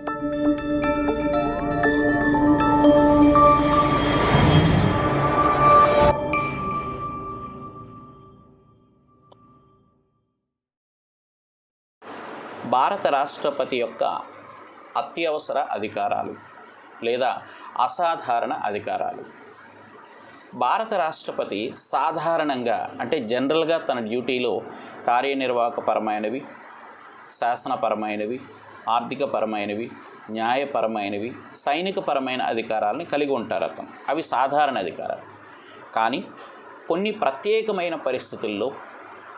భారత రాష్ట్రపతి యొక్క అత్యవసర అధికారాలు లేదా అసాధారణ అధికారాలు. భారత రాష్ట్రపతి సాధారణంగా అంటే జనరల్గా తన డ్యూటీలో కార్యనిర్వాహకపరమైనవి, శాసనపరమైనవి, ఆర్థికపరమైనవి, న్యాయపరమైనవి, సైనికపరమైన అధికారాలని కలిగి ఉంటారు అతను. అవి సాధారణ అధికారాలు. కానీ కొన్ని ప్రత్యేకమైన పరిస్థితుల్లో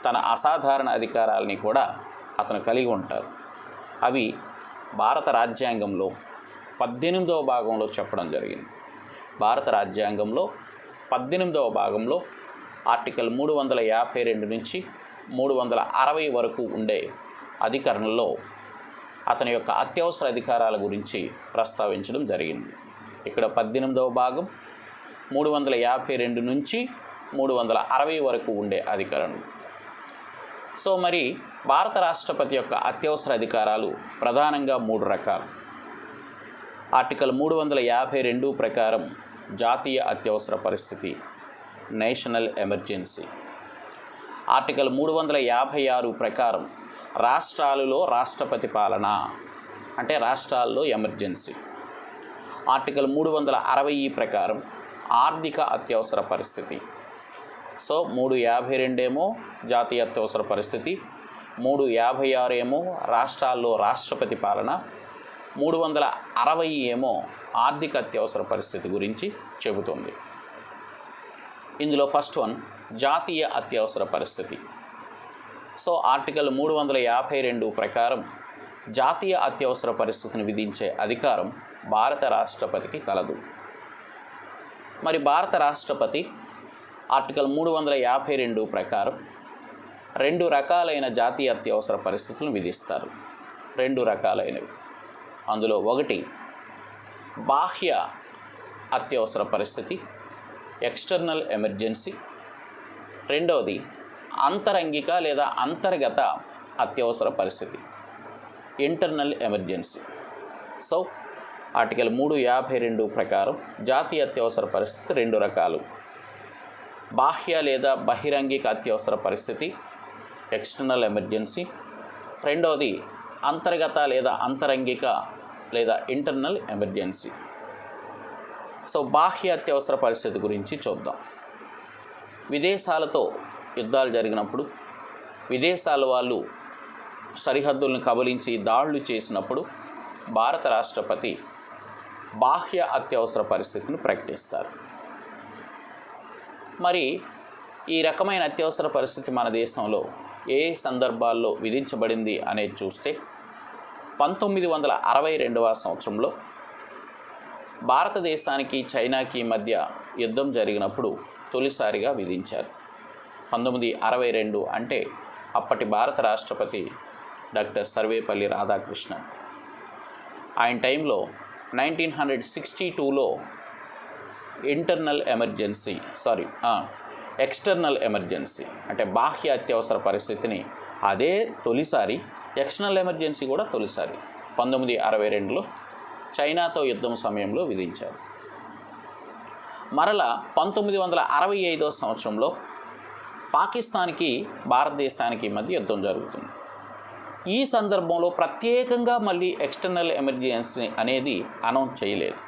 తన అసాధారణ అధికారాలని కూడా అతను కలిగి ఉంటారు. అవి భారత రాజ్యాంగంలో 18వ భాగంలో చెప్పడం జరిగింది. భారత రాజ్యాంగంలో 18వ భాగంలో ఆర్టికల్ 352 నుంచి 360 వరకు ఉండే అధికరణలో అతని యొక్క అత్యవసర అధికారాల గురించి ప్రస్తావించడం జరిగింది. ఇక్కడ 18వ భాగం 352 నుంచి 360 వరకు ఉండే అధికరణలు. సో మరి భారత రాష్ట్రపతి యొక్క అత్యవసర అధికారాలు ప్రధానంగా 3 రకాలు. ఆర్టికల్ 352 ప్రకారం జాతీయ అత్యవసర పరిస్థితి, నేషనల్ ఎమర్జెన్సీ. ఆర్టికల్ 356 ప్రకారం రాష్ట్రాలలో రాష్ట్రపతి పాలన అంటే రాష్ట్రాల్లో ఎమర్జెన్సీ. ఆర్టికల్ 360 ప్రకారం ఆర్థిక అత్యవసర పరిస్థితి. సో 352 ఏమో జాతీయ అత్యవసర పరిస్థితి, 356 ఏమో రాష్ట్రాల్లో రాష్ట్రపతి పాలన, 360 ఏమో ఆర్థిక అత్యవసర పరిస్థితి గురించి చెబుతుంది. ఇందులో ఫస్ట్ వన్ జాతీయ అత్యవసర పరిస్థితి. సో ఆర్టికల్ 352 ప్రకారం జాతీయ అత్యవసర పరిస్థితిని విధించే అధికారం భారత రాష్ట్రపతికి కలదు. మరి భారత రాష్ట్రపతి ఆర్టికల్ 352 ప్రకారం 2 రకాలైన జాతీయ అత్యవసర పరిస్థితులను విధిస్తారు. 2 రకాలైనవి. అందులో ఒకటి బాహ్య అత్యవసర పరిస్థితి, ఎక్స్టర్నల్ ఎమర్జెన్సీ. రెండవది అంతరంగిక లేదా అంతర్గత అత్యవసర పరిస్థితి, ఇంటర్నల్ ఎమర్జెన్సీ. సో ఆర్టికల్ 352 ప్రకారం జాతీయ అత్యవసర పరిస్థితి 2 రకాలు. బాహ్య లేదా బహిరంగిక అత్యవసర పరిస్థితి, ఎక్స్టర్నల్ ఎమర్జెన్సీ. రెండవది అంతర్గత లేదా అంతరంగిక లేదా ఇంటర్నల్ ఎమర్జెన్సీ. సో బాహ్య అత్యవసర పరిస్థితి గురించి చూద్దాం. విదేశాలతో యుద్ధాలు జరిగినప్పుడు, విదేశాల వాళ్ళు సరిహద్దులను కబలించి దాడులు చేసినప్పుడు భారత రాష్ట్రపతి బాహ్య అత్యవసర పరిస్థితిని ప్రకటిస్తారు. మరి ఈ రకమైన అత్యవసర పరిస్థితి మన దేశంలో ఏ సందర్భాల్లో విధించబడింది అనేది చూస్తే 1962వ సంవత్సరంలో భారతదేశానికి చైనాకి మధ్య యుద్ధం జరిగినప్పుడు తొలిసారిగా విధించారు. 1962 అంటే అప్పటి భారత రాష్ట్రపతి డాక్టర్ సర్వేపల్లి రాధాకృష్ణన్. ఆయన టైంలో 1962లో ఎక్స్టర్నల్ ఎమర్జెన్సీ అంటే బాహ్య అత్యవసర పరిస్థితిని అదే తొలిసారి, ఎక్స్టర్నల్ ఎమర్జెన్సీ కూడా తొలిసారి 1962లో చైనాతో యుద్ధం సమయంలో విధించారు. మరలా 1965వ సంవత్సరంలో పాకిస్తాన్కి భారతదేశానికి మధ్య యుద్ధం జరుగుతుంది. ఈ సందర్భంలో ప్రత్యేకంగా మళ్ళీ ఎక్స్టర్నల్ ఎమర్జెన్సీ అనేది అనౌన్స్ చేయలేదు.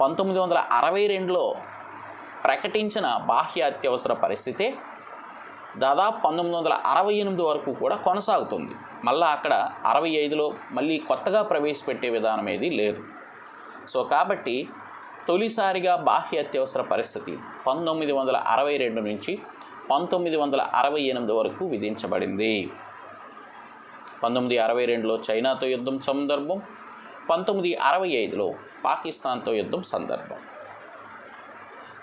1962లో ప్రకటించిన బాహ్య అత్యవసర పరిస్థితే దాదాపు 1968 వరకు కూడా కొనసాగుతుంది. మళ్ళీ అక్కడ 65లో మళ్ళీ కొత్తగా ప్రవేశపెట్టే విధానం ఏది లేదు. సో కాబట్టి తొలిసారిగా బాహ్య అత్యవసర పరిస్థితి 1962 నుంచి 1968 వరకు విధించబడింది. 1962లో చైనాతో యుద్ధం సందర్భం, 1965లో పాకిస్తాన్తో యుద్ధం సందర్భం.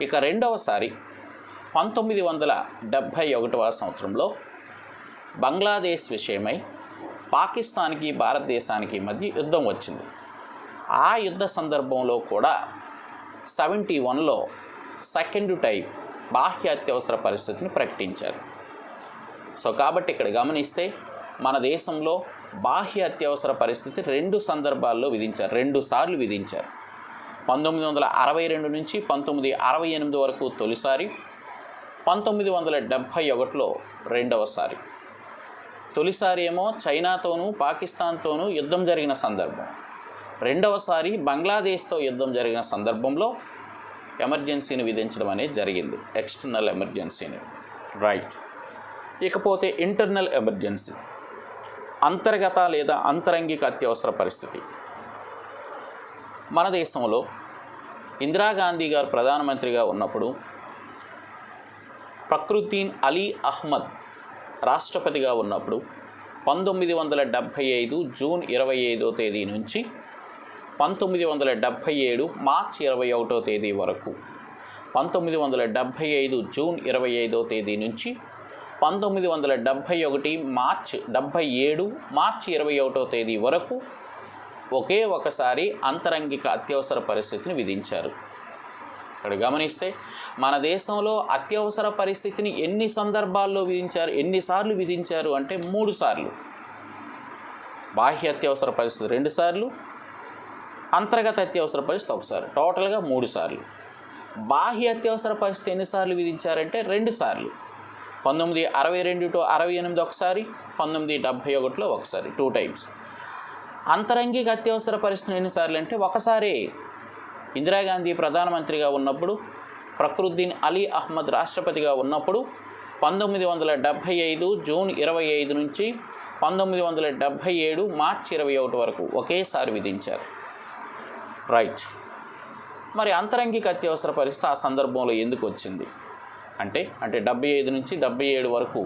ఇక రెండవసారి 1971వ సంవత్సరంలో బంగ్లాదేశ్ విషయమై పాకిస్తాన్కి భారతదేశానికి మధ్య యుద్ధం వచ్చింది. ఆ యుద్ధ సందర్భంలో కూడా 71లో సెకండ్ టైం బాహ్య అత్యవసర పరిస్థితిని ప్రకటించారు. సో కాబట్టి ఇక్కడ గమనిస్తే మన దేశంలో బాహ్య అత్యవసర పరిస్థితి 2 సందర్భాల్లో విధించారు, 2 సార్లు విధించారు. 1962 నుంచి 1968 వరకు తొలిసారి, 1971లో రెండవసారి. తొలిసారి ఏమో చైనాతోనూ పాకిస్తాన్తోనూ యుద్ధం జరిగిన సందర్భం, రెండవసారి బంగ్లాదేశ్తో యుద్ధం జరిగిన సందర్భంలో ఎమర్జెన్సీని విధించడం అనేది జరిగింది, ఎక్స్టర్నల్ ఎమర్జెన్సీని. రైట్. ఇకపోతే ఇంటర్నల్ ఎమర్జెన్సీ, అంతర్గత లేదా అంతరంగిక అత్యవసర పరిస్థితి. మన దేశంలో ఇందిరాగాంధీ గారు ప్రధానమంత్రిగా ఉన్నప్పుడు ఫక్రుద్దీన్ అలీ అహ్మద్ రాష్ట్రపతిగా ఉన్నప్పుడు 1975 జూన్ 25వ తేదీ నుంచి 1977 మార్చి 21వ తేదీ వరకు, 1975 జూన్ 25వ తేదీ నుంచి 1977 మార్చి 21వ తేదీ వరకు ఒకే ఒకసారి అంతరంగిక అత్యవసర పరిస్థితిని విధించారు. ఇక్కడ గమనిస్తే మన దేశంలో అత్యవసర పరిస్థితిని ఎన్ని సందర్భాల్లో విధించారు, ఎన్నిసార్లు విధించారు అంటే 3 సార్లు. బాహ్య అత్యవసర పరిస్థితి 2 సార్లు, అంతర్గత అత్యవసర పరిస్థితి 1 సారి, టోటల్గా 3 సార్లు. బాహ్య అత్యవసర పరిస్థితి ఎన్నిసార్లు విధించారంటే 2 సార్లు. 1962 to 68 ఒకసారి, 1971లో ఒకసారి, 2 టైమ్స్. అంతరంగిక అత్యవసర పరిస్థితి ఎన్నిసార్లు అంటే ఒకసారి. ఇందిరాగాంధీ ప్రధానమంత్రిగా ఉన్నప్పుడు, ఫక్రుద్దీన్ అలీ అహ్మద్ రాష్ట్రపతిగా ఉన్నప్పుడు 1975 జూన్ 25 నుంచి 1977 మార్చి 21 వరకు ఒకేసారి విధించారు. రైట్. మరి అంతరంగిక అత్యవసర పరిస్థితి ఆ సందర్భంలో ఎందుకు వచ్చింది అంటే 75 నుంచి 77 వరకు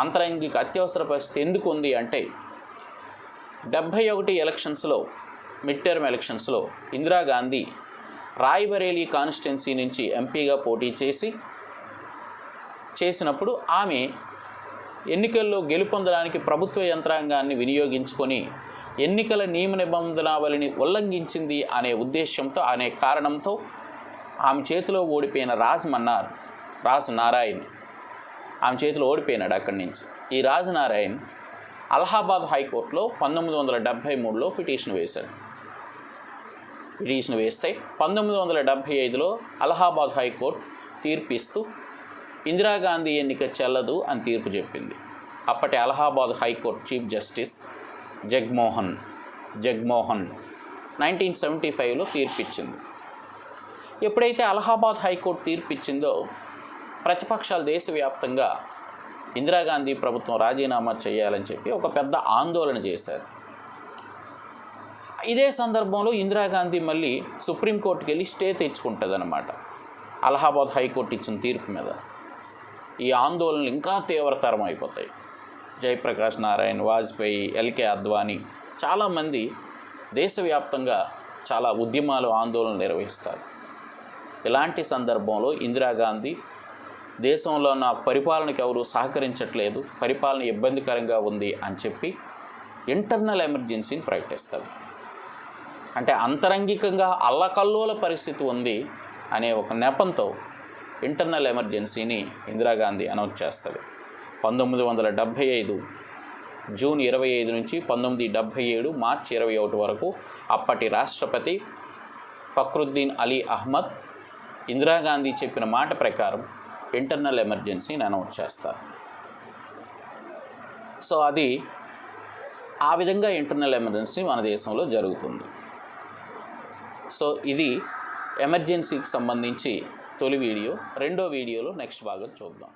అంతరంగిక అత్యవసర పరిస్థితి ఎందుకు ఉంది అంటే 71 ఎలక్షన్స్లో, మిడ్ టర్మ్ ఎలక్షన్స్లో ఇందిరాగాంధీ రాయ్బరేలీ కాన్స్టిట్యున్సీ నుంచి ఎంపీగా పోటీ చేసినప్పుడు ఆమె ఎన్నికల్లో గెలుపొందడానికి ప్రభుత్వ యంత్రాంగాన్ని వినియోగించుకొని ఎన్నికల నియమ నిబంధనావళిని ఉల్లంఘించింది అనే ఉద్దేశంతో, అనే కారణంతో ఆమె చేతిలో ఓడిపోయిన రాజ్ నారాయణ్ ఆమె చేతిలో ఓడిపోయినాడు అక్కడి నుంచి. ఈ రాజ్ నారాయణ్ అలహాబాద్ హైకోర్టులో 1973లో పిటిషన్ వేశాడు. పిటిషన్ వేస్తే 1975లో అలహాబాద్ హైకోర్టు తీర్పిస్తూ ఇందిరాగాంధీ ఎన్నిక చెల్లదు అని తీర్పు చెప్పింది. అప్పటి Allahabad high court chief justice Jagmohan 1975లో తీర్పిచ్చింది. ఎప్పుడైతే అలహాబాద్ హైకోర్టు తీర్పిచ్చిందో ప్రతిపక్షాలు దేశవ్యాప్తంగా ఇందిరాగాంధీ ప్రభుత్వం రాజీనామా చేయాలని చెప్పి ఒక పెద్ద ఆందోళన చేశారు. ఇదే సందర్భంలో ఇందిరాగాంధీ మళ్ళీ సుప్రీంకోర్టుకి వెళ్ళి స్టే తెచ్చుకుంటుందన్నమాట అలహాబాద్ హైకోర్టు ఇచ్చిన తీర్పు మీద. ఈ ఆందోళనలు ఇంకా తీవ్రతరం అయిపోతాయి. జయప్రకాష్ నారాయణ్, వాజ్పేయి, ఎల్కే అద్వానీ చాలామంది దేశవ్యాప్తంగా చాలా ఉద్యమాలు, ఆందోళనలు నిర్వహిస్తారు. ఇలాంటి సందర్భంలో ఇందిరాగాంధీ దేశంలో నా పరిపాలనకు ఎవరు సహకరించట్లేదు, పరిపాలన ఇబ్బందికరంగా ఉంది అని చెప్పి ఇంటర్నల్ ఎమర్జెన్సీని ప్రకటిస్తుంది. అంటే అంతరంగికంగా అల్లకల్లోల పరిస్థితి ఉంది అనే ఒక నెపంతో ఇంటర్నల్ ఎమర్జెన్సీని ఇందిరాగాంధీ అనౌన్స్ చేస్తుంది. 1975 జూన్ 25 నుంచి 1977 మార్చి 21 వరకు అప్పటి రాష్ట్రపతి ఫక్రుద్దీన్ అలీ అహ్మద్ ఇందిరాగాంధీ చెప్పిన మాట ప్రకారం ఇంటర్నల్ ఎమర్జెన్సీని అనౌన్స్ చేస్తారు. సో అది ఆ విధంగా ఇంటర్నల్ ఎమర్జెన్సీ మన దేశంలో జరుగుతుంది. సో ఇది ఎమర్జెన్సీకి సంబంధించి తొలి వీడియో. రెండో వీడియోలో నెక్స్ట్ భాగం చూద్దాం.